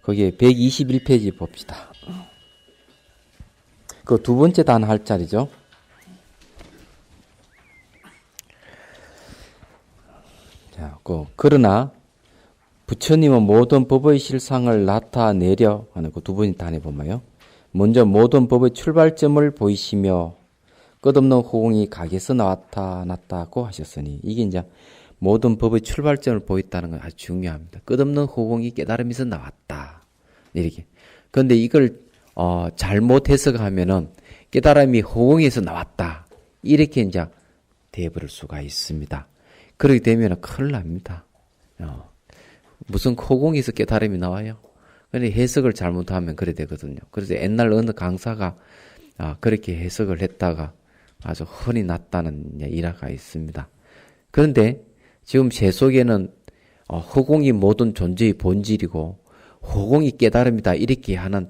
거기에 121페이지 봅시다. 그 두 번째 단 할 자리죠. 자, 그러나 부처님은 모든 법의 실상을 나타내려 하는 그 두 번째 단에 보면요. 먼저 모든 법의 출발점을 보이시며 끝없는 호공이 각에서 나타났다고 하셨으니, 이게 이제 모든 법의 출발점을 보였다는 건 아주 중요합니다. 끝없는 호공이 깨달음에서 나왔다. 이렇게. 그런데 이걸 잘못 해석하면은 깨달음이 호공에서 나왔다. 이렇게 이제 돼버릴 수가 있습니다. 그렇게 되면 큰일 납니다. 무슨 호공에서 깨달음이 나와요? 근데 해석을 잘못하면 그래 되거든요. 그래서 옛날 어느 강사가 그렇게 해석을 했다가 아주 혼이 났다는 일화가 있습니다. 그런데 지금 제 속에는 허공이 모든 존재의 본질이고 허공이 깨달음이다 이렇게 하는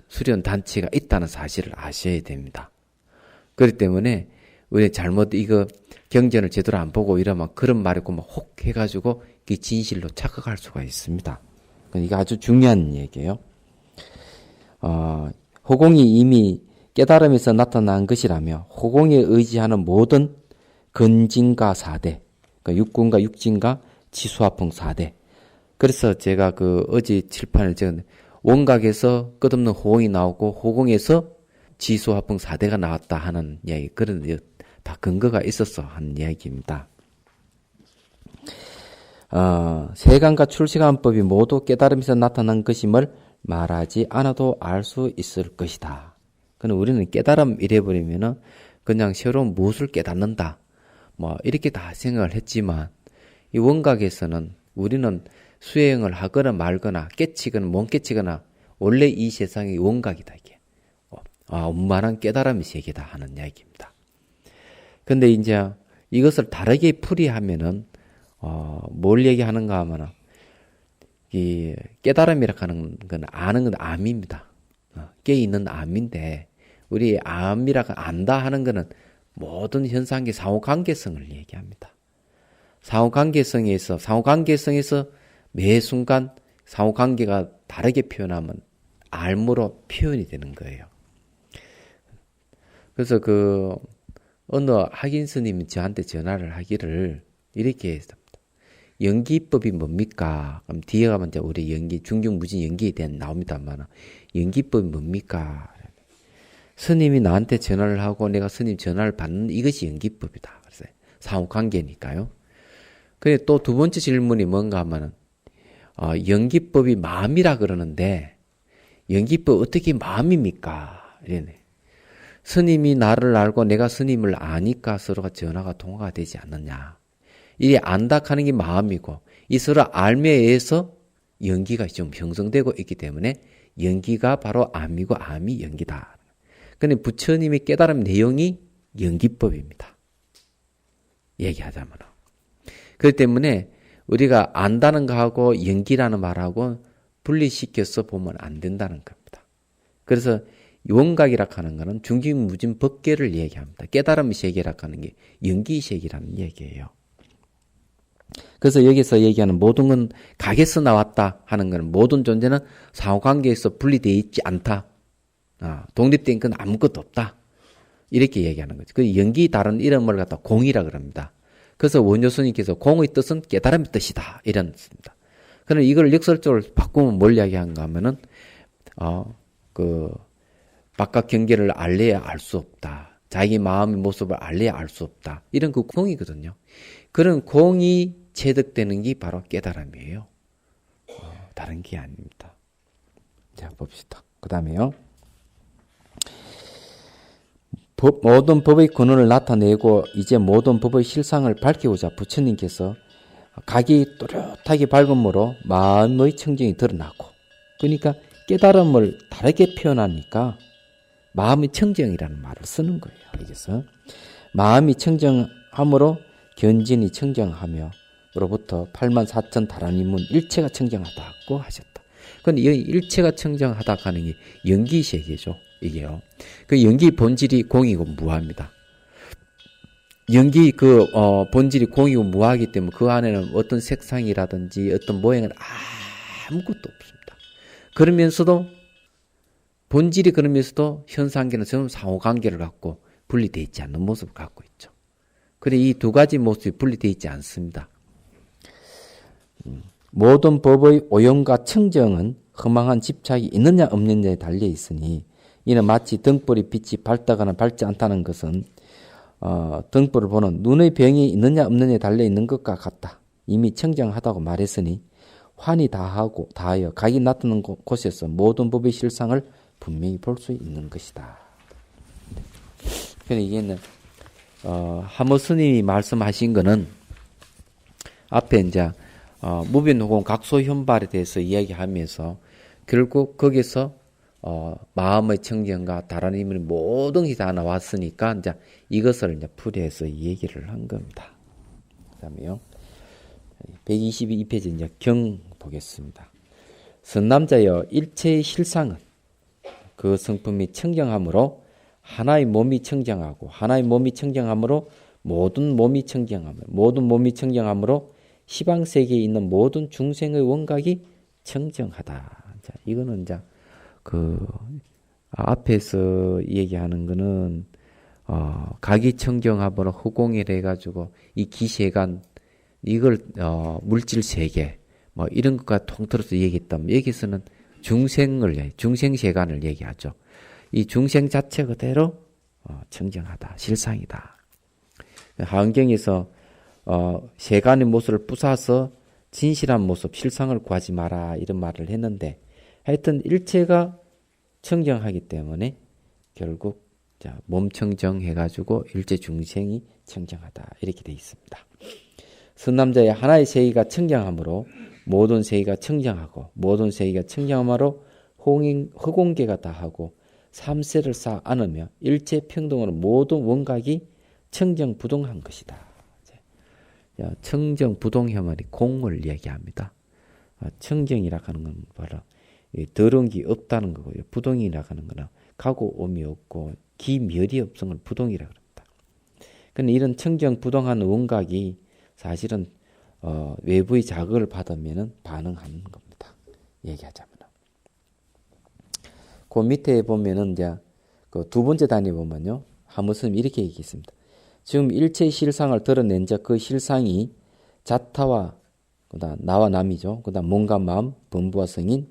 수련 단체가 있다는 사실을 아셔야 됩니다. 그렇기 때문에 우리 잘못 이거 경전을 제대로 안 보고 이러면 그런 말이고 막 혹 해가지고 그 진실로 착각할 수가 있습니다. 이게 아주 중요한 얘기예요. 허공이 이미 깨달음에서 나타난 것이라며 허공에 의지하는 모든 근진과 사대, 그러니까 육군과 육진과 지수화풍 사대. 그래서 제가 어제 칠판을 적은 원각에서 끝없는 호공이 나오고 호공에서 지수화풍 사대가 나왔다 하는 이야기, 그런 다 근거가 있어서 하는 이야기입니다. 세간과 출시간법이 모두 깨달음에서 나타난 것임을 말하지 않아도 알 수 있을 것이다. 그럼 우리는 깨달음 이래버리면은 그냥 새로운 무엇을 깨닫는다, 이렇게 다 생각을 했지만, 이 원각에서는 우리는 수행을 하거나 말거나 깨치거나 못 깨치거나 원래 이 세상이 원각이다, 이게. 엄만한 깨달음의 세계다 하는 이야기입니다. 근데 이제 이것을 다르게 풀이하면은, 뭘 얘기하는가 하면은, 이 깨달음이라고 하는 건 아는 건 암입니다. 깨있는 암인데, 우리 암이라고 안다 하는 거는 모든 현상의 상호관계성을 얘기합니다. 상호관계성에서 매 순간 상호관계가 다르게 표현하면 알무로 표현이 되는 거예요. 그래서 어느 학인 스님이 저한테 전화를 하기를 이렇게 했습니다. 연기법이 뭡니까? 그럼 뒤에 가면 이제 우리 중경무진 연기에 대한 나옵니다만, 연기법이 뭡니까? 스님이 나한테 전화를 하고 내가 스님 전화를 받는 이것이 연기법이다. 그래서 상호관계니까요. 그래 또 두 번째 질문이 뭔가 하면은, 연기법이 마음이라 그러는데, 연기법 어떻게 마음입니까? 이러네. 스님이 나를 알고 내가 스님을 아니까 서로가 전화가 통화가 되지 않느냐. 이 안다 하는 게 마음이고, 이 서로 알매에 의해서 연기가 좀 형성되고 있기 때문에 연기가 바로 암이고 암이 연기다. 근데 부처님이 깨달은 내용이 연기법입니다. 얘기하자면. 그렇기 때문에 우리가 안다는 거하고 연기라는 말하고 분리시켜서 보면 안 된다는 겁니다. 그래서 원각이라고 하는 것은 중기무진 법계를 얘기합니다. 깨달음의 세계라고 하는 게 연기의 세계라는 얘기예요. 그래서 여기서 얘기하는 모든 건 각에서 나왔다 하는 것은 모든 존재는 상호관계에서 분리되어 있지 않다. 독립된 건 아무것도 없다. 이렇게 얘기하는 거죠. 그 연기 다른 이름을 갖다 공이라 그럽니다. 그래서 원효스님께서 공의 뜻은 깨달음의 뜻이다. 이랬습니다. 그런데 이걸 역설적으로 바꾸면 뭘 이야기하는가 하면은, 바깥 경계를 알래야 알 수 없다. 자기 마음의 모습을 알래야 알 수 없다. 이런 공이거든요. 그런 공이 체득되는 게 바로 깨달음이에요. 다른 게 아닙니다. 자, 봅시다. 그 다음에요. 모든 법의 근원을 나타내고 이제 모든 법의 실상을 밝히고자 부처님께서 각이 또렷하게 밝음으로 마음의 청정이 드러나고, 그러니까 깨달음을 다르게 표현하니까 마음의 청정이라는 말을 쓰는 거예요. 여기서 마음이 청정함으로 견진이 청정하며 로부터 84,000 다라니문 일체가 청정하다고 하셨다. 그런데 이 일체가 청정하다 하는 게 연기세계죠. 이게요. 그 연기 본질이 공이고 무합니다. 연기 본질이 공이고 무하기 때문에 그 안에는 어떤 색상이라든지 어떤 모양은 아무것도 없습니다. 그러면서도 본질이 그러면서도 현상계는 전부 상호관계를 갖고 분리되어 있지 않는 모습을 갖고 있죠. 그래 이 두 가지 모습이 분리되어 있지 않습니다. 모든 법의 오용과 청정은 허망한 집착이 있느냐 없느냐에 달려 있으니 이는 마치 등불이 빛이 밝다거나 밝지 않다는 것은 등불을 보는 눈의 병이 있느냐 없느냐에 달려 있는 것과 같다. 이미 청정하다고 말했으니 환히 다하여 각이 나타나는 곳에서 모든 법의 실상을 분명히 볼 수 있는 것이다. 그러니까 이게는 하모 스님이 말씀하신 거는 앞에 이제 무변호공 각소현발에 대해서 이야기하면서 결국 거기서 마음의 청정과 다른 의미의 모든 것이 다 나왔으니까 이제 이것을 이제 풀이해서 이 얘기를 한 겁니다. 그다음에요. 122페이지 이제 경 보겠습니다. 선남자여 일체의 실상은 그 성품이 청정함으로 하나의 몸이 청정하고 하나의 몸이 청정함으로 모든 몸이 청정하며 모든 몸이 청정함으로 시방세계에 있는 모든 중생의 원각이 청정하다. 자, 이거는 이제 그 앞에서 얘기하는 거는 각이 청정함으로 허공이래 가지고 이 기세간 이걸 물질 세계 뭐 이런 것과 통틀어서 얘기했다면 여기서는 중생세간을 얘기하죠. 이 중생 자체 그대로 청정하다, 실상이다. 하은경에서 세간의 모습을 부숴서 진실한 모습, 실상을 구하지 마라 이런 말을 했는데 하여튼 일체가 청정하기 때문에 결국 몸 청정해가지고 일체 중생이 청정하다 이렇게 되어 있습니다. 선남자의 하나의 세계가 청정하므로 모든 세계가 청정하고 모든 세계가 청정하므로 허공계가 다하고 삼세를 쌓아 안으며 일체 평등으로 모든 원각이 청정부동한 것이다. 청정부동하면 공을 얘기합니다. 청정이라 하는 건 바로 더러운 게 없다는 거고요. 부동이라 하는 거는 가고 오미 없고 기멸이 없은 걸 부동이라 그럽니다. 근데 이런 청정부동한 원각이 사실은 외부의 자극을 받으면 반응하는 겁니다. 얘기하자면. 그 밑에 보면은 이제 그 두 번째 단위 보면요. 하무스님이 이렇게 얘기했습니다. 지금 일체의 실상을 드러낸 자 그 실상이 자타와 그다음 나와 남이죠. 그다음 몸과 마음, 범부와 성인,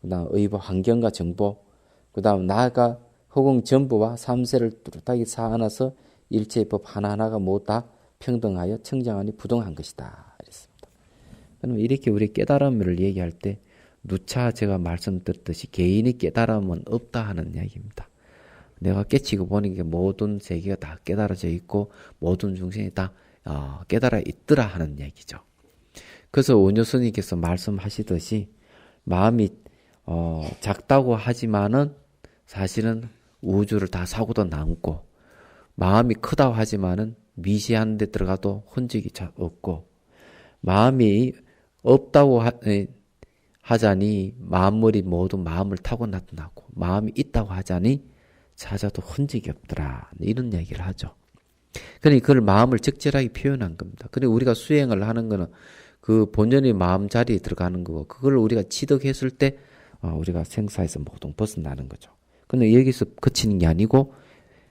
그다음 의보, 환경과 정보, 그다음 나가 허공 전부와 삼세를 뚜렷하게 쌓아놔서 일체의 법 하나하나가 모두 다 평등하여 청정하니 부동한 것이다. 이랬습니다. 그러면 이렇게 우리 깨달음을 얘기할 때 누차 제가 말씀드렸듯이 개인이 깨달음은 없다 하는 이야기입니다. 내가 깨치고 보는 게 모든 세계가 다 깨달아져 있고 모든 중생이 다 깨달아 있더라 하는 이야기죠. 그래서 원효스님께서 말씀하시듯이 마음이 작다고 하지만은 사실은 우주를 다 사고도 남고 마음이 크다고 하지만은 미시한 데 들어가도 흔적이 없고 마음이 없다고 하자니 만물이 모두 마음을 타고 나타나고 마음이 있다고 하자니 찾아도 흔적이 없더라 이런 얘기를 하죠. 그러니 그걸 마음을 적절하게 표현한 겁니다. 그리고 우리가 수행을 하는 거는 그 본연의 마음 자리에 들어가는 거고 그걸 우리가 취득했을 때 우리가 생사에서 모두 벗어나는 거죠. 근데 여기서 그치는 게 아니고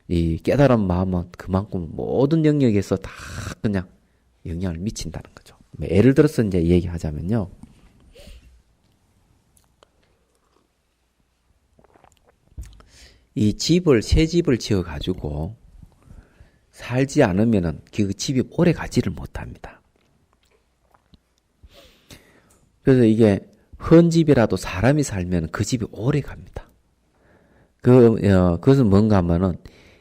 이 깨달은 마음은 그만큼 모든 영역에서 다 그냥 영향을 미친다는 거죠. 예를 들어서 이제 얘기하자면요. 이 새 집을 지어가지고 살지 않으면은 그 집이 오래 가지를 못합니다. 그래서 이게 헌 집이라도 사람이 살면 그 집이 오래 갑니다. 그것은 뭔가 하면은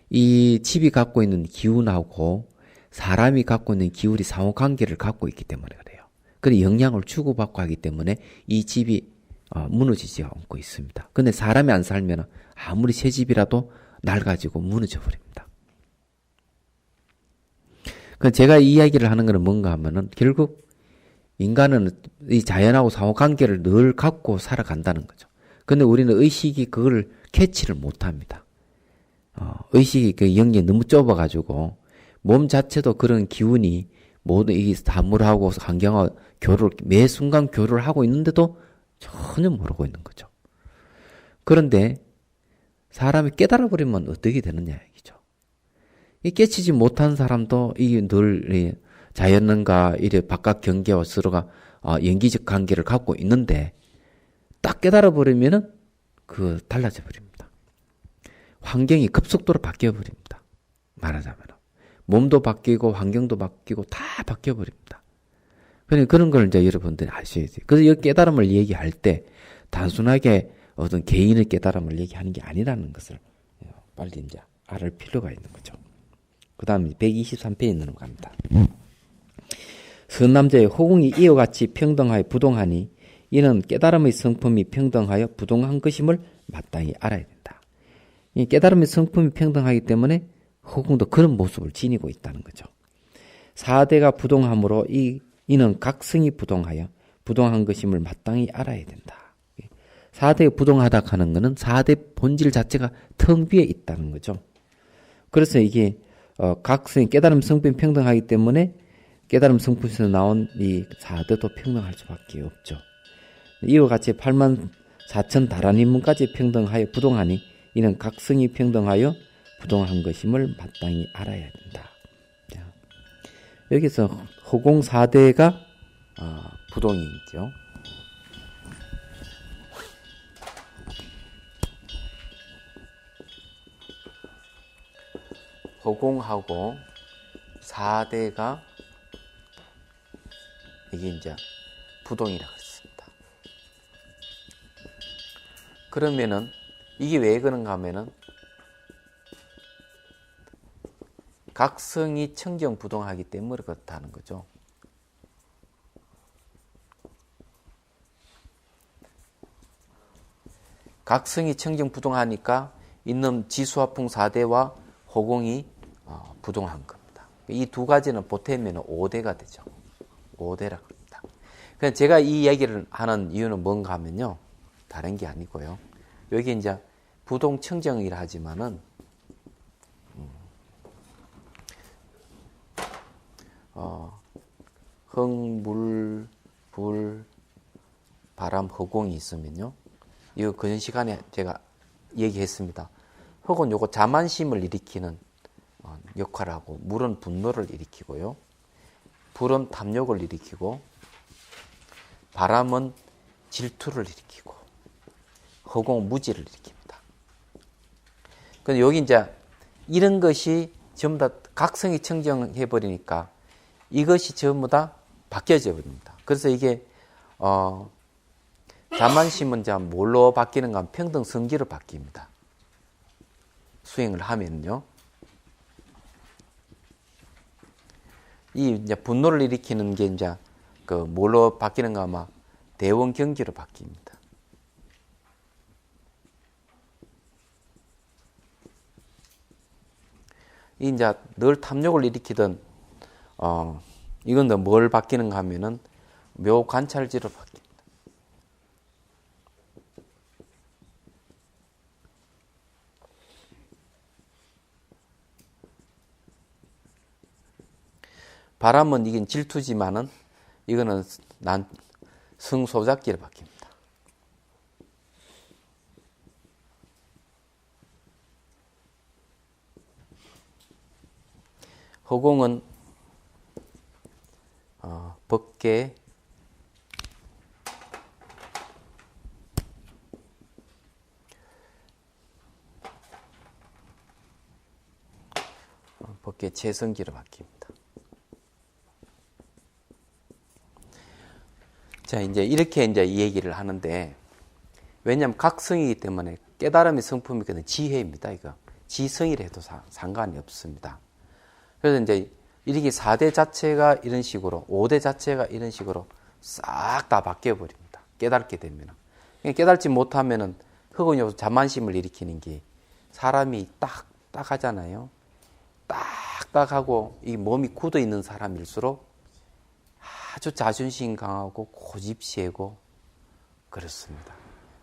이 집이 갖고 있는 기운하고 사람이 갖고 있는 기운이 상호관계를 갖고 있기 때문에 그래요. 그래서 영향을 주고받고 하기 때문에 이 집이 무너지지 않고 있습니다. 근데 사람이 안 살면 아무리 새 집이라도 낡아지고 무너져 버립니다. 제가 이 이야기를 하는 것은 뭔가 하면은 결국 인간은 이 자연하고 상호관계를 늘 갖고 살아간다는 거죠. 근데 우리는 의식이 그걸 캐치를 못합니다. 의식이 그 영역이 너무 좁아가지고 몸 자체도 그런 기운이 모두 이 사물하고 환경하고 매 순간 교류를 하고 있는데도 전혀 모르고 있는 거죠. 그런데 사람이 깨달아버리면 어떻게 되느냐 얘기죠. 이 깨치지 못한 사람도 이게 늘 자연과 이래 바깥 경계와 서로가 연기적 관계를 갖고 있는데 딱 깨달아버리면은 달라져 버립니다. 환경이 급속도로 바뀌어 버립니다. 말하자면 몸도 바뀌고 환경도 바뀌고 다 바뀌어 버립니다. 그런 걸 이제 여러분들이 아셔야지. 그래서 이 깨달음을 얘기할 때 단순하게 어떤 개인의 깨달음을 얘기하는 게 아니라는 것을 빨리 이제 알을 필요가 있는 거죠. 그 다음 123페이지에 넘어갑니다. 선남자의 호궁이 이와 같이 평등하여 부동하니 이는 깨달음의 성품이 평등하여 부동한 것임을 마땅히 알아야 된다. 이 깨달음의 성품이 평등하기 때문에 호궁도 그런 모습을 지니고 있다는 거죠. 사대가 부동함으로 이는 각성이 부동하여 부동한 것임을 마땅히 알아야 된다. 사대가 부동하다 하는 것은 사대 본질 자체가 텅 비어 있다는 거죠. 그래서 이게 각성이 깨달음 성품이 평등하기 때문에 깨달음 성품에서 나온 이 사대도 평등할 수밖에 없죠. 이와 같이 84,000 다란인문까지 평등하여 부동하니 이는 각성이 평등하여 부동한 것임을 마땅히 알아야 된다. 여기서 호공 4대가 부동이죠. 호공하고 4대가 이게 이제 부동이라고 했습니다. 그러면은 이게 왜 그런가 하면은 각성이 청정부동하기 때문에 그렇다는 거죠. 각성이 청정부동하니까 있는 지수화풍 4대와 호공이 부동한 겁니다. 이 두 가지는 보태면 5대가 되죠. 5대라고 합니다. 그냥 제가 이 얘기를 하는 이유는 뭔가 하면요. 다른 게 아니고요. 여기 이제 부동 청정이라 하지만은 흥, 물, 불, 바람, 허공이 있으면요. 이거 그 시간에 제가 얘기했습니다. 흙은 요거 자만심을 일으키는 역할을 하고, 물은 분노를 일으키고요. 불은 탐욕을 일으키고, 바람은 질투를 일으키고, 허공은 무지를 일으킵니다. 근데 여기 이제 이런 것이 전부 다 각성이 청정해버리니까 이것이 전부 다 바뀌어져 버립니다. 그래서 이게 자만심은 이제 뭘로 바뀌는가 하면 평등 성기로 바뀝니다. 수행을 하면요. 이 이제 분노를 일으키는 게 이제 뭘로 바뀌는가 하면 대원 경기로 바뀝니다. 이 이제 늘 탐욕을 일으키던 이건 뭘 바뀌는가 하면은 묘 관찰지로 바뀝니다. 바람은 이긴 질투지만은 이거는 성소작기로 바뀝니다. 허공은 법계, 법계 재성기로 바뀝니다. 자, 이제 이렇게 이제 이 얘기를 하는데, 왜냐하면 각성이기 때문에 깨달음의 성품이거든. 지혜입니다, 이거. 지성이라 해도 상관이 없습니다. 그래서 이제 이렇게 4대 자체가 이런 식으로, 5대 자체가 이런 식으로 싹 다 바뀌어버립니다. 깨닫게 되면. 깨닫지 못하면은 흑은 요소 자만심을 일으키는 게 사람이 딱 하잖아요. 딱 하고 이 몸이 굳어 있는 사람일수록 아주 자존심 강하고 고집세고 그렇습니다.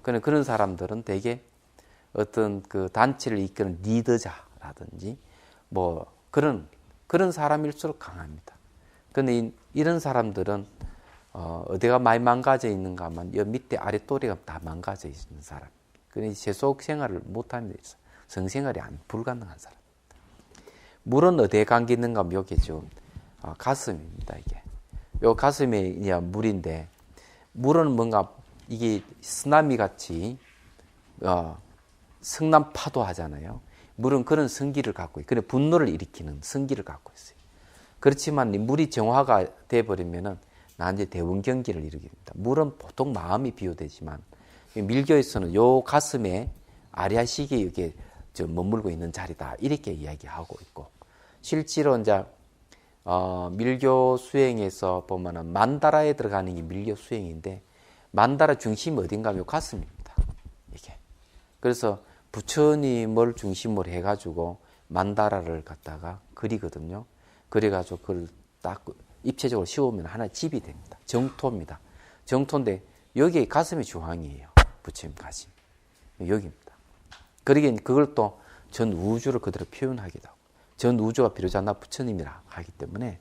그런 사람들은 대개 어떤 그 단체를 이끄는 리더자라든지 뭐 그런 사람일수록 강합니다. 그런데 이런 사람들은 어디가 많이 망가져 있는가 하면 이 밑에 아래 또래가 다 망가져 있는 사람 그러니 세속 생활을 못하는 데 있어. 성생활이 불가능한 사람. 물은 어디에 감기 있는가 하면 여기죠. 가슴입니다, 이게. 요 가슴에 이제 물인데, 물은 뭔가 이게 쓰나미 같이, 성난 파도 하잖아요. 물은 그런 성기를 갖고 있어요. 그래, 분노를 일으키는 성기를 갖고 있어요. 그렇지만 물이 정화가 돼버리면은 나한테 대원경기를 일으킵니다. 물은 보통 마음이 비유되지만, 밀교에서는 요 가슴에 아리아식이 이게 머물고 있는 자리다. 이렇게 이야기하고 있고, 실제로 이제 밀교 수행에서 보면은 만다라에 들어가는 게 밀교 수행인데, 만다라 중심이 어딘가 하면 가슴입니다. 이게. 그래서 부처님을 중심으로 해가지고 만다라를 갖다가 그리거든요. 그래가지고 그걸 딱 입체적으로 씌우면 하나 집이 됩니다. 정토입니다. 정토인데 여기 가슴이 중앙이에요. 부처님 가슴. 여기입니다. 그러기엔 그걸 또 전 우주를 그대로 표현하기도 하고, 전 우주가 비로자나 부처님이라 하기 때문에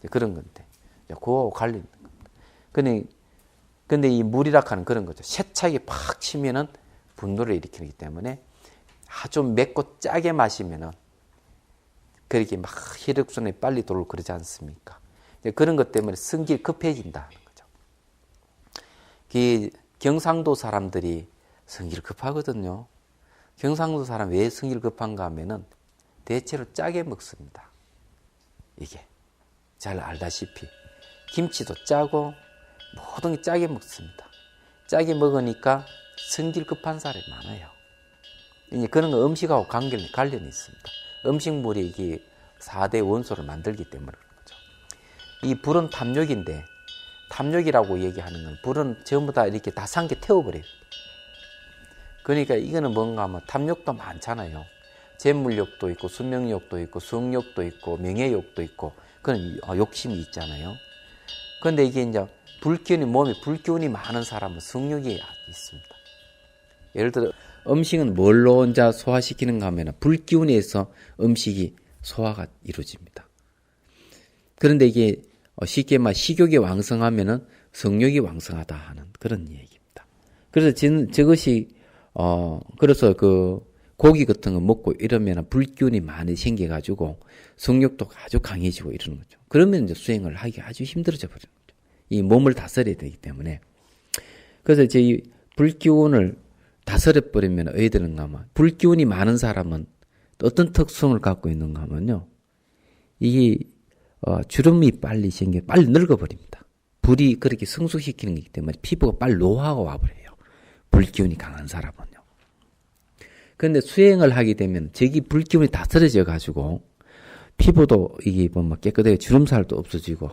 그런 건데, 그거하고 관련 있는 겁니다. 근데 이 물이라 하는 그런 거죠. 세차게 팍 치면은 분노를 일으키기 때문에 아주 맵고 짜게 마시면은 그렇게 막 혈액순환이 빨리 돌고 그러지 않습니까? 그런 것 때문에 성질이 급해진다는 거죠. 경상도 사람들이 성질 급하거든요. 경상도 사람 왜 성질 급한가 하면은 대체로 짜게 먹습니다. 이게 잘 알다시피 김치도 짜고 모든 게 짜게 먹습니다. 짜게 먹으니까 성질 급한 사람이 많아요. 이제 그런 거 음식하고 관련이 있습니다. 음식물이 이게 4대 원소를 만들기 때문에 그런 거죠. 이 불은 탐욕인데, 탐욕이라고 얘기하는 건 불은 전부 다 이렇게 다 상게 태워버려요. 그러니까 이거는 뭔가 하면 탐욕도 많잖아요. 재물욕도 있고, 수명욕도 있고, 성욕도 있고, 명예욕도 있고, 그런 욕심이 있잖아요. 그런데 이게 이제 몸에 불기운이 많은 사람은 성욕이 있습니다. 예를 들어 음식은 뭘로 이제 소화시키는가 하면 불기운에 의해서 음식이 소화가 이루어집니다. 그런데 이게 쉽게 말 식욕이 왕성하면은 성욕이 왕성하다 하는 그런 얘기입니다. 그래서 저것이 그래서 그 고기 같은 거 먹고 이러면 불기운이 많이 생겨가지고 성욕도 아주 강해지고 이러는 거죠. 그러면 이제 수행을 하기 아주 힘들어져 버리는 거죠. 이 몸을 다스려야 되기 때문에. 그래서 이제 이 불기운을 다스려버리면 어디 되는가 하면, 불기운이 많은 사람은 어떤 특성을 갖고 있는가 하면요, 이게 주름이 빨리 늙어버립니다. 불이 그렇게 성숙시키는 거기 때문에 피부가 빨리 노화가 와버려요. 불기운이 강한 사람은요. 그런데 수행을 하게 되면 저기 불기운이 다스려져 가지고 피부도 이게 뭐 깨끗하게 주름살도 없어지고,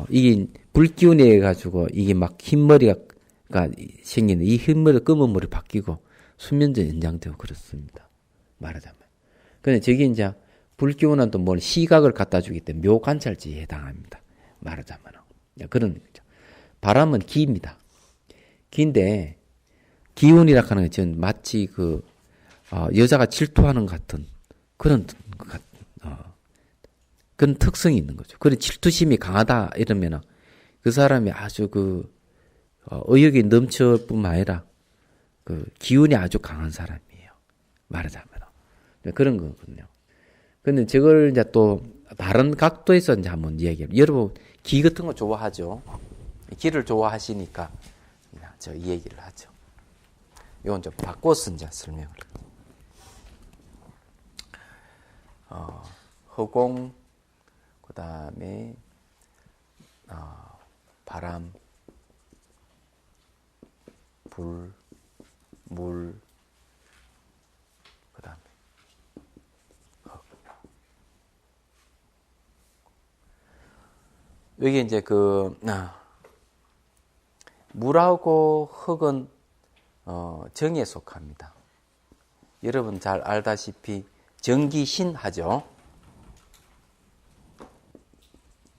이게 불기운에 의해 가지고 이게 막 흰머리가 생기는, 이 흰머리가 검은 머리 바뀌고 수면제 연장되고 그렇습니다. 말하자면. 근데 저게 이제 불기운은 또 뭘 시각을 갖다 주기 때문에 묘관찰지에 해당합니다. 말하자면. 그런 거죠. 바람은 기입니다. 기인데, 기운이라 하는 건 전 마치 여자가 질투하는 것 같은 그런 특성이 있는 거죠. 그런 질투심이 강하다 이러면 그 사람이 아주 의욕이 넘칠 뿐만 아니라 기운이 아주 강한 사람이에요. 말하자면. 그런 거거든요. 근데 저걸 이제 또 다른 각도에서 이제 한번 이야기해요. 여러분, 기 같은 거 좋아하죠? 기를 좋아하시니까 저 이 얘기를 하죠. 이건 좀 바꿔서 이제 설명을. 허공, 그 다음에 바람, 불, 물, 그 다음에 흙. 여기 이제 물하고 흙은 정에 속합니다. 여러분 잘 알다시피 정기신 하죠.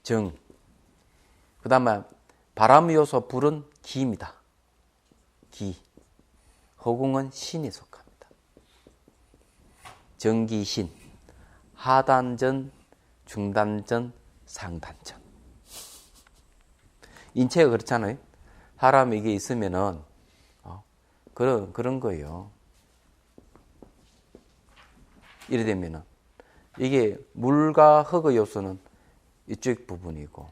정. 그 다음에 바람 요소 불은 기입니다. 기. 허공은 신에 속합니다. 정기신. 하단전, 중단전, 상단전. 인체가 그렇잖아요. 사람이 이게 있으면은 그런 거예요. 이래 되면은 이게 물과 흙의 요소는 이쪽 부분이고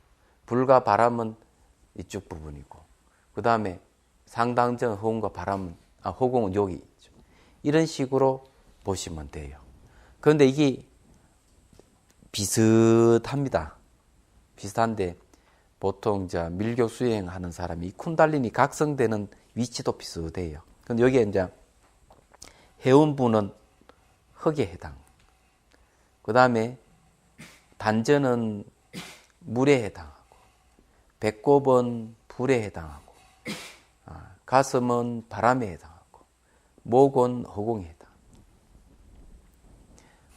불과 바람은 이쪽 부분이고 그 다음에 상당전 허공과 허공은 여기 있죠. 이런 식으로 보시면 돼요. 그런데 이게 비슷합니다. 비슷한데 보통 이제 밀교 수행하는 사람이 이 쿤달리니 각성되는 위치도 비슷해요. 근데 여기에 이제 해운부는 흙에 해당. 그 다음에 단전은 물에 해당하고, 배꼽은 불에 해당하고, 가슴은 바람에 해당하고, 목은 허공에 해당.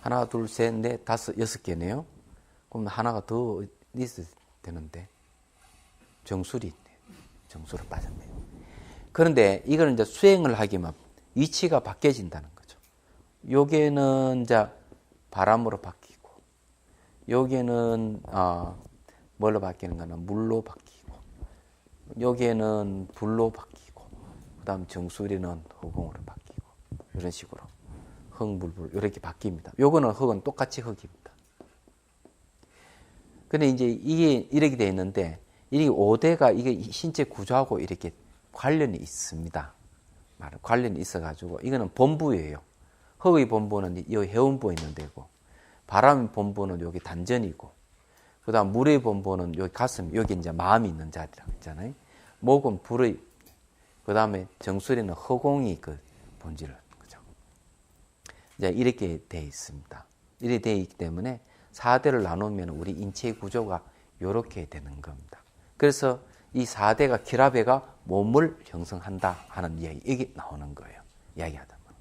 하나, 둘, 셋, 넷, 다섯, 6개네요. 그럼 하나가 더 있어야 되는데 정술이 있네. 정술은 빠졌네요. 그런데 이걸 이제 수행을 하기만 위치가 바뀌어진다는 거죠. 여기는 이제 바람으로 바뀌고, 여기는 뭘로 바뀌는 거나 물로 바뀌고, 여기에는 불로 바뀌고, 그다음 정수리는 허공으로 바뀌고, 이런 식으로 흙물불 이렇게 바뀝니다. 요거는 흙은 똑같이 흙입니다. 근데 이제 이게 이렇게 돼 있는데 이게 5대가 이게 신체 구조하고 이렇게 관련이 있습니다. 관련이 있어가지고 이거는 본부예요. 흙의 본부는 이 해운부에 있는 데고, 바람의 본부는 여기 단전이고, 그다음 물의 본부는 여기 가슴, 여기 이제 마음이 있는 자리라고 했잖아요. 목은 불의, 그다음에 정수리는 허공이 그 본질을, 그죠? 이제 이렇게 돼 있습니다. 이렇게 돼 있기 때문에 4대를 나누면 우리 인체 구조가 이렇게 되는 겁니다. 그래서 이 4대가 결합해가 몸을 형성한다 하는 이야기, 이게 나오는 거예요. 이야기하다 보면.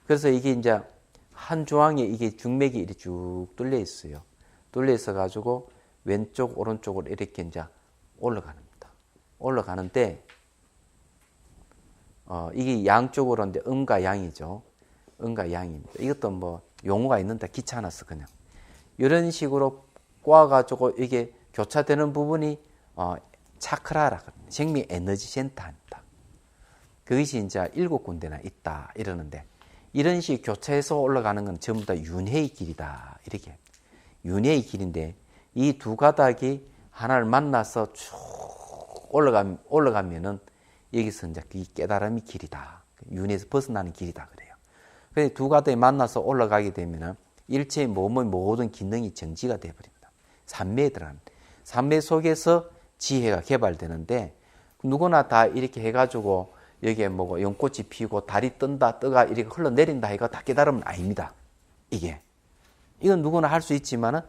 그래서 이게 이제 한 조항에 이게 중맥이 이렇게 쭉 뚫려 있어요. 뚫려 있어 가지고 왼쪽, 오른쪽으로 이렇게 이제 올라갑니다. 올라가는데, 이게 양쪽으로 이제 음과 양이죠. 음과 양입니다. 이것도 뭐 용어가 있는데 귀찮아서 그냥. 이런 식으로 꼬아가지고 이게 교차되는 부분이 차크라라, 생명 에너지 센터입니다. 그것이 이제 7군데나 있다 이러는데, 이런 식 교차해서 올라가는 건 전부 다 윤회의 길이다 이렇게. 윤회의 길인데 이 두 가닥이 하나를 만나서 쭉 올라가면은 여기서 이제 이 깨달음이 길이다. 윤회에서 벗어나는 길이다 그래요. 그래서 두 가닥이 만나서 올라가게 되면은 일체의 몸의 모든 기능이 정지가 되어버립니다. 삼매에 들어가는. 삼매 속에서 지혜가 개발되는데, 누구나 다 이렇게 해가지고 여기에 뭐 연꽃이 피고 달이 떠가 이렇게 흘러내린다 이거 다 깨달으면 아닙니다. 이건 누구나 할 수 있지만은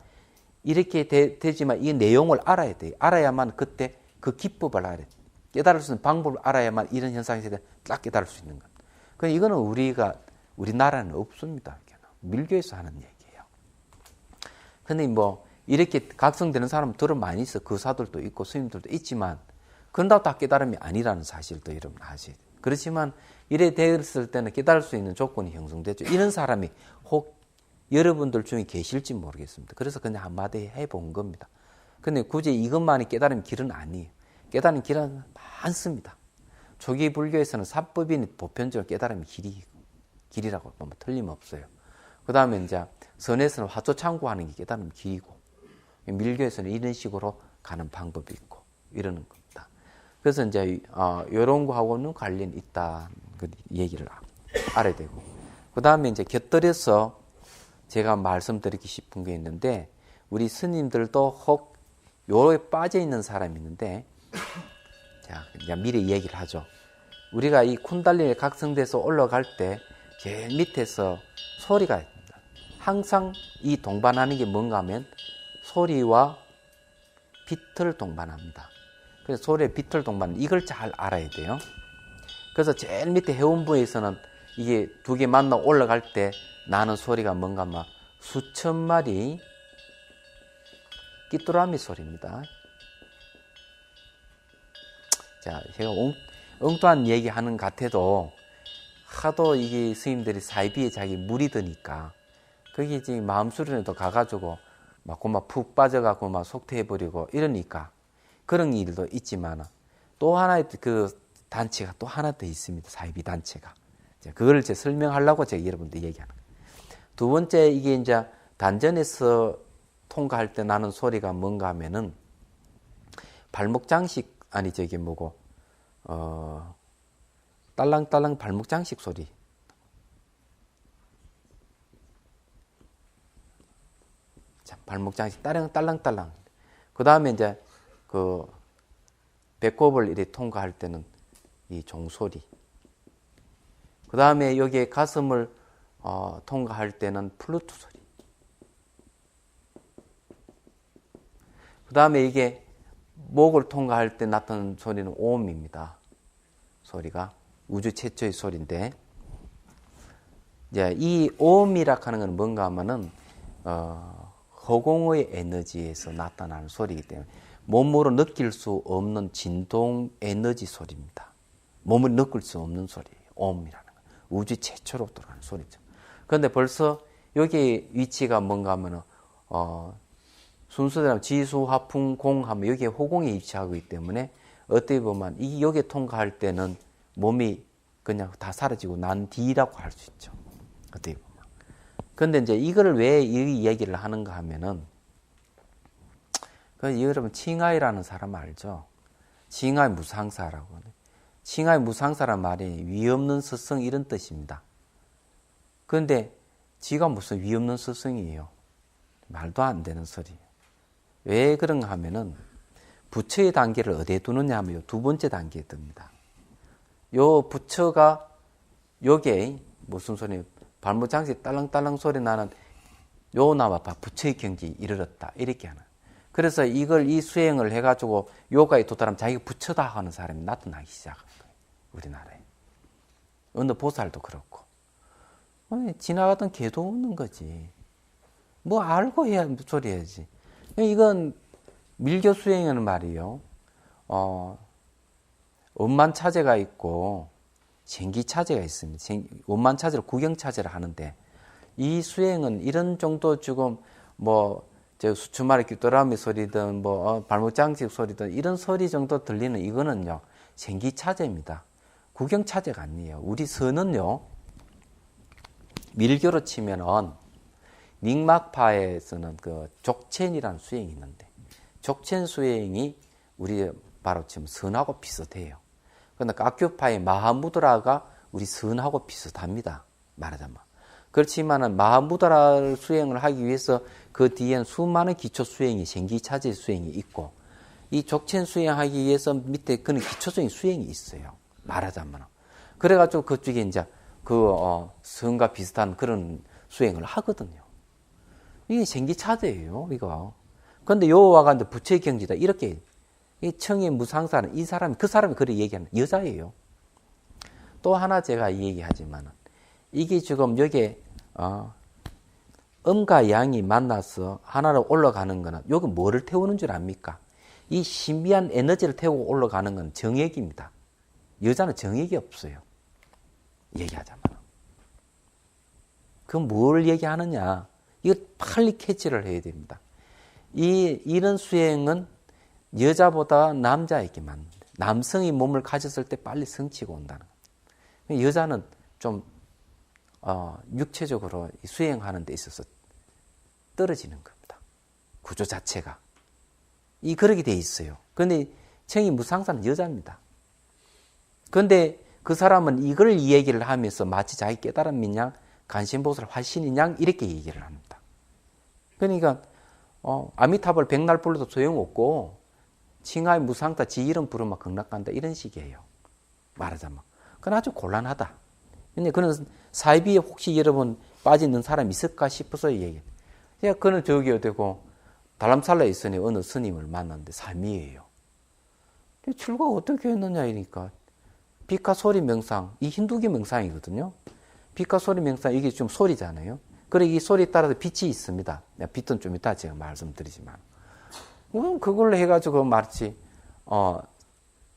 이렇게 되지만 이 내용을 알아야 돼요. 알아야만 그때 그 기법을 알아야 돼요. 깨달을 수 있는 방법을 알아야만 이런 현상에 대해 딱 깨달을 수 있는 겁니다. 그럼 이거는 우리나라는 없습니다. 밀교에서 하는 얘기예요. 근데 뭐 이렇게 각성되는 사람들은 많이 있어. 거사들도 있고 스님들도 있지만 그런다고 다 깨달음이 아니라는 사실도 여러분 아셔야 돼요. 그렇지만 이래 되었을 때는 깨달을 수 있는 조건이 형성되죠. 이런 사람이 혹 여러분들 중에 계실지 모르겠습니다. 그래서 그냥 한마디 해본 겁니다. 근데 굳이 이것만이 깨달음 길은 아니에요. 깨달음 길은 많습니다. 초기 불교에서는 사법인이 보편적으로 깨달음이 길이라고 보면 틀림없어요. 그 다음에 이제 선에서는 화초 창구하는 게 깨달음 길이고, 밀교에서는 이런 식으로 가는 방법이 있고 이러는 겁니다. 그래서 이제 이런 거하고는 관련이 있다 그 얘기를 알아야 되고, 그 다음에 이제 곁들여서 제가 말씀드리고 싶은 게 있는데, 우리 스님들도 혹 요에 빠져 있는 사람이 있는데, 자 이제 미리 얘기를 하죠. 우리가 이 쿤달리니 각성돼서 올라갈 때 제일 밑에서 소리가 있습니다. 항상 이 동반하는 게 뭔가 하면 소리와 빛을 동반합니다. 그래서 소리의 빛을 동반, 이걸 잘 알아야 돼요. 그래서 제일 밑에 해운부에서는 이게 두 개 만나 올라갈 때 나는 소리가 뭔가 막 수천 마리 끼뚜라미 소리입니다. 자, 제가 엉뚱한 얘기 하는 것 같아도 하도 이게 스님들이 사이비에 자기 물이 드니까 그게 지금 마음수련에도 가가지고 막 푹 빠져갖고 막 속퇴해버리고 이러니까 그런 일도 있지만, 또 하나의 그 단체가 또 하나 더 있습니다. 사이비 단체가. 그걸 제가 설명하려고 제가 여러분들 얘기하는 거예요. 두 번째, 이게 이제 단전에서 통과할 때 나는 소리가 뭔가 하면은 발목 장식, 아니 저기 뭐고, 딸랑딸랑 발목 장식 소리. 자, 발목 장식 딸랑딸랑. 그 다음에 이제 그 배꼽을 이렇게 통과할 때는 이 종소리. 그 다음에 여기에 가슴을 통과할 때는 플루트 소리. 그 다음에 이게 목을 통과할 때 나타나는 소리는 오음입니다. 소리가 우주 최초의 소리인데, 이제 이 오음이라 하는 건 뭔가 하면은 허공의 에너지에서 나타나는 소리이기 때문에 몸으로 느낄 수 없는 진동 에너지 소리입니다. 몸을 느낄 수 없는 소리예요. 오음이라는 건 우주 최초로 들어가는 소리죠. 그런데 벌써 여기 위치가 뭔가 하면은 순서대로 지수, 화풍, 공 하면 여기에 호공에 위치하고 있기 때문에 어떻게 보면 이 여기에 통과할 때는 몸이 그냥 다 사라지고 난 뒤라고 할 수 있죠. 어떻게 보면. 그런데 이제 이거를 왜 이 얘기를 하는가 하면은 여러분 칭하이라는 사람 알죠? 칭하이 무상사라고. 칭하이 무상사란 말이 위 없는 스승 이런 뜻입니다. 그런데 지가 무슨 위 없는 스승이에요? 말도 안 되는 소리. 왜 그런가 하면은 부처의 단계를 어디에 두느냐 하면 두 번째 단계에 둡니다. 요 부처가 요게 무슨 소리, 발목장식 딸랑딸랑 소리 나는 요 나와 봐 부처의 경지에 이르렀다 이렇게 하는. 그래서 이걸 이 수행을 해가지고 요가에 도달하면 자기가 부처다 하는 사람이 나타나기 시작한 거예요. 우리나라에. 어느 보살도 그렇고. 지나가던 개도 없는 거지. 뭐 알고 해야 소리 해야지. 이건 밀교 수행에는 말이요. 원만 차제가 있고 생기 차제가 있습니다. 원만 차제를 구경 차제를 하는데 이 수행은 이런 정도 지금 뭐 수추마리 귀뚜라미 소리든 뭐 발목 장식 소리든 이런 소리 정도 들리는 이거는요 생기 차제입니다. 구경 차제가 아니에요. 우리 선은요 밀교로 치면은 닉막파에서는 그 족첸이라는 수행이 있는데 족첸 수행이 우리 바로 지금 선하고 비슷해요. 그런데 깍교파의 마하무드라가 우리 선하고 비슷합니다. 말하자면. 그렇지만은 마하무드라 수행을 하기 위해서 그 뒤엔 수많은 기초 수행이 생기차제 수행이 있고 이 족첸 수행하기 위해서 밑에 그런 기초적인 수행이 있어요. 말하자면. 그래가지고 그쪽에 이제 선과 비슷한 그런 수행을 하거든요. 이게 생기차제예요, 이거. 그런데 요와가 이제 부처의 경지다. 이렇게, 이 청의 무상사는 이 사람이, 그 사람이 그렇게 얘기하는 여자예요. 또 하나 제가 얘기하지만은, 이게 지금 여기에, 음과 양이 만나서 하나로 올라가는 거는, 여기 뭐를 태우는 줄 압니까? 이 신비한 에너지를 태우고 올라가는 건 정액입니다. 여자는 정액이 없어요. 얘기하자면. 그럼 뭘 얘기하느냐? 이거 빨리 캐치를 해야 됩니다. 이런 수행은 여자보다 남자에게 맞는데, 남성이 몸을 가졌을 때 빨리 성취가 온다는 거예요. 여자는 좀, 육체적으로 수행하는 데 있어서 떨어지는 겁니다. 구조 자체가. 그렇게 돼 있어요. 그런데 청이 무상사는 여자입니다. 그런데 그 사람은 이걸 이 얘기를 하면서 마치 자기 깨달음인 양, 간신보살 화신인 양, 이렇게 얘기를 합니다. 그러니까, 아미타불 백날 불러도 소용없고, 칭하이 무상타 지 이름 부르면 극락간다, 이런 식이에요. 말하자면. 그건 아주 곤란하다. 근데 그는 사이비에 혹시 여러분 빠지는 사람 있을까 싶어서 얘기해요. 그는 저기 어디고, 달람살라에 있으니 어느 스님을 만났는데 삶이에요. 출가 어떻게 했느냐, 이러니까. 빛과 소리 명상, 이 힌두교 명상이거든요. 빛과 소리 명상, 이게 좀 소리잖아요. 그래, 이 소리에 따라서 빛이 있습니다. 빛은 좀 이따 제가 말씀드리지만. 그걸로 해가지고 마치,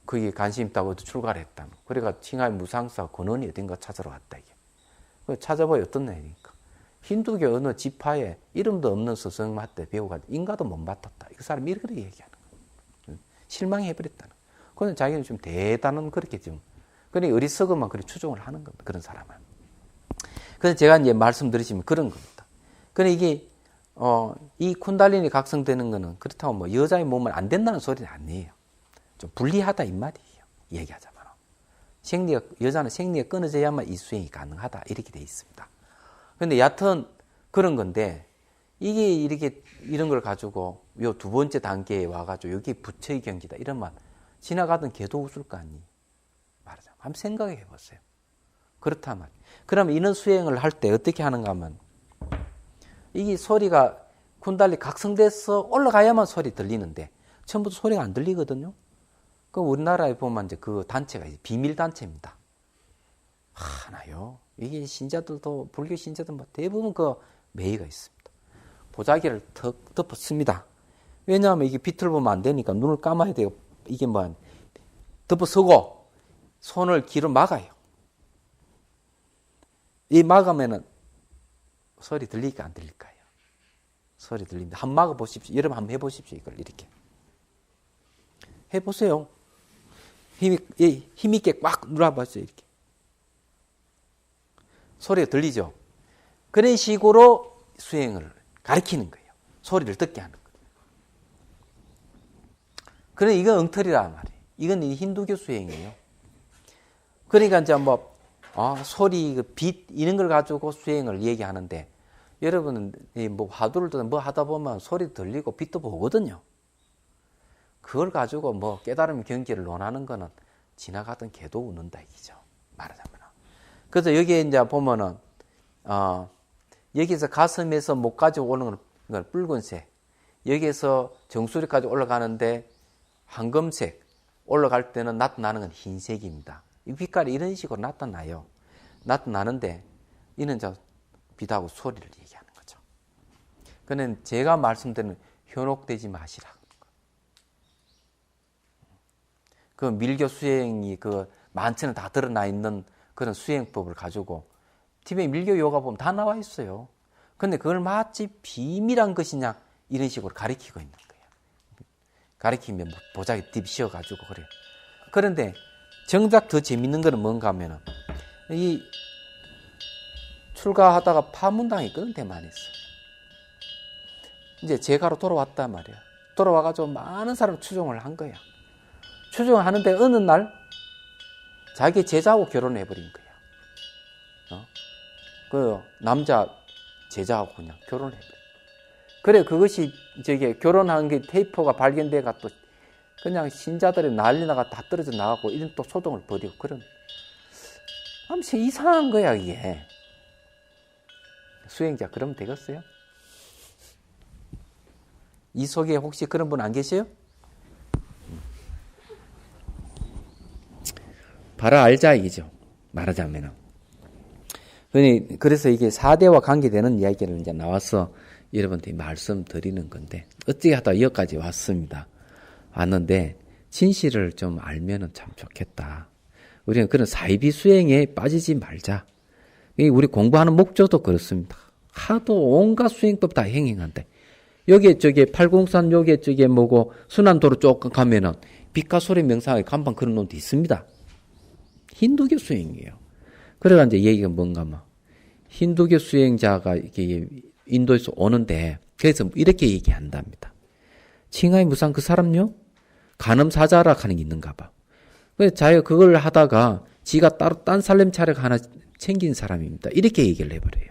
그게 관심 있다고 출가를 했다. 그래가 칭하이 무상사 근원이 어딘가 찾으러 갔다, 이게. 찾아봐야 어떤 내용이니까. 힌두교 어느 지파에 이름도 없는 스승한테 배우가 인가도 못 맡았다. 이 사람이 이렇게 얘기하는 거예요. 실망해버렸다는 거예요. 그건 자기는 좀 대단한 그렇게 좀, 그러니까 어리석으면 그렇게 추종을 하는 겁니다. 그런 사람은. 그래서 제가 이제 말씀드리시면 그런 겁니다. 그러니까 이게, 이 쿤달리니 각성되는 거는 그렇다고 뭐 여자의 몸은 안 된다는 소리는 아니에요. 좀 불리하다 이 말이에요. 얘기하자면. 여자는 생리가 끊어져야만 이 수행이 가능하다. 이렇게 돼 있습니다. 근데 여하튼 그런 건데, 이게 이렇게, 이런 걸 가지고 요 두 번째 단계에 와가지고 여기 부처의 경지다. 이러면 지나가던 개도 웃을 거 아니. 말하자면. 한번 생각해 보세요. 그렇다면. 그러면 이런 수행을 할 때 어떻게 하는가 하면, 이게 소리가 쿤달리 각성돼서 올라가야만 소리 들리는데, 처음부터 소리가 안 들리거든요. 그 우리나라에 보면 이제 그 단체가 비밀 단체입니다. 하나요. 이게 신자들도 불교 신자들 대부분 그 매의가 있습니다. 보자기를 턱 덮었습니다. 왜냐하면 이게 빛을 보면 안 되니까 눈을 감아야 돼요. 이게 뭐 덮어서고 손을 귀로 막아요. 이 막으면은 소리 들릴까 안 들릴까요? 소리 들립니다. 한번 막아 보십시오. 여러분 한번 해보십시오. 이걸 이렇게 해보세요. 힘있게 꽉 눌러봤어요. 이렇게. 소리가 들리죠? 그런 식으로 수행을 가르치는 거예요. 소리를 듣게 하는 거예요. 그래, 이건 엉터리란 말이에요. 이건 힌두교 수행이에요. 그러니까 이제 소리, 빛, 이런 걸 가지고 수행을 얘기하는데, 여러분은 뭐 화두를 듣다 뭐 하다 보면 소리도 들리고 빛도 보거든요. 그걸 가지고 뭐 깨달음 경계를 논하는 거는 지나가던 개도 웃는다 이기죠. 말하자면. 그래서 여기에 이제 보면은, 여기서 가슴에서 목까지 오는 건 붉은색, 여기에서 정수리까지 올라가는데 황금색, 올라갈 때는 나타나는 건 흰색입니다. 이 빛깔이 이런 식으로 나타나요. 나타나는데, 이는 저 빛하고 소리를 얘기하는 거죠. 그는 제가 말씀드리는 현혹되지 마시라. 그 밀교 수행이 그 만천에 다 드러나 있는 그런 수행법을 가지고 TV에 밀교 요가 보면 다 나와 있어요. 근데 그걸 마치 비밀한 것이냐 이런 식으로 가리키고 있는 거예요. 가리키면 보자기 딥씌워가지고 그래요. 그런데 정작 더 재밌는 거는 뭔가 하면은 이 출가하다가 파문당했거든, 대만에서. 이제 제가로 돌아왔단 말이야. 돌아와가지고 많은 사람 추종을 한 거야. 추종을 하는데 어느 날 자기 제자하고 결혼을 해버린 거야. 그 남자 제자하고 그냥 결혼을 해버린 거야. 그래, 그것이 결혼한 게 테이프가 발견돼가 또 그냥 신자들이 난리나가 다 떨어져 나가고 이런 또 소동을 벌이고 그런. 아무튼 이상한 거야, 이게. 수행자 그러면 되겠어요? 이 속에 혹시 그런 분 안 계세요? 바로 알자 이기죠. 말하자면은. 그래서 이게 4대와 관계되는 이야기를 이제 나와서 여러분한테 말씀드리는 건데, 어찌 하다 여기까지 왔습니다. 왔는데, 진실을 좀 알면은 참 좋겠다. 우리는 그런 사이비 수행에 빠지지 말자. 우리 공부하는 목적도 그렇습니다. 하도 온갖 수행법 다 행행한데, 여기에 팔공산 여기에 뭐고, 순환도로 조금 가면은, 빛과 소리 명상에 간판 그런 놈도 있습니다. 힌두교 수행이에요. 그래가 이제 얘기가 뭔가 하면, 힌두교 수행자가 이렇게 인도에서 오는데, 그래서 이렇게 얘기한답니다. 칭하이 무상 그 사람요? 간음사자라 하는 게 있는가 봐. 그래서 자기가 그걸 하다가 지가 따로 딴 살림 차례가 하나 챙긴 사람입니다. 이렇게 얘기를 해버려요.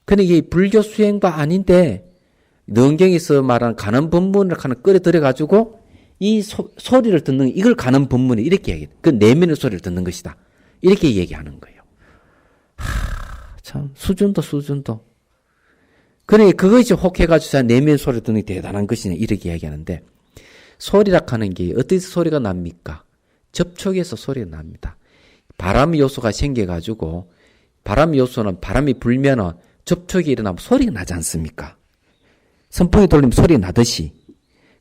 근데 이게 불교 수행바 아닌데, 능경에서 말하는 간음 법문을 하나 끌어들여가지고, 이 소리를 듣는, 이걸 간음 법문이 이렇게 얘기해요. 그 내면의 소리를 듣는 것이다. 이렇게 얘기하는 거예요. 참, 수준도. 그러니까 그것이 혹해가지고 내면 소리를 듣는 게 대단한 것이냐, 이렇게 이야기하는데, 소리라 하는 게 어디서 소리가 납니까? 접촉에서 소리가 납니다. 바람 요소가 생겨가지고, 바람 요소는 바람이 불면은 접촉이 일어나면 소리가 나지 않습니까? 선풍기 돌리면 소리가 나듯이.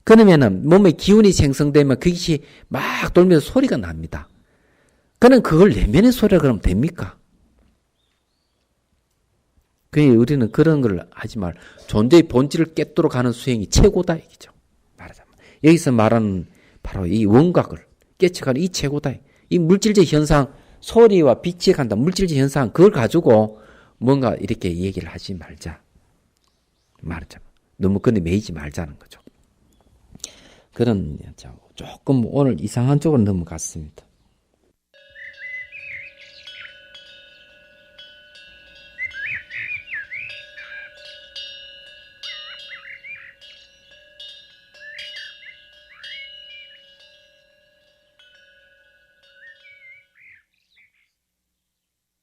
그러면은 몸에 기운이 생성되면 그것이 막 돌면서 소리가 납니다. 그는 그걸 내면의 소리라 그러면 됩니까? 그러니 우리는 그런 걸 하지 말. 존재의 본질을 깨도록 하는 수행이 최고다, 이기죠. 말하자면. 여기서 말하는 바로 이 원각을 깨쳐가는 이 최고다. 이 물질적 현상, 소리와 빛이 간다. 물질적 현상, 그걸 가지고 뭔가 이렇게 얘기를 하지 말자. 말하자. 너무 그런데 매이지 말자는 거죠. 그런, 조금 오늘 이상한 쪽으로 넘어갔습니다.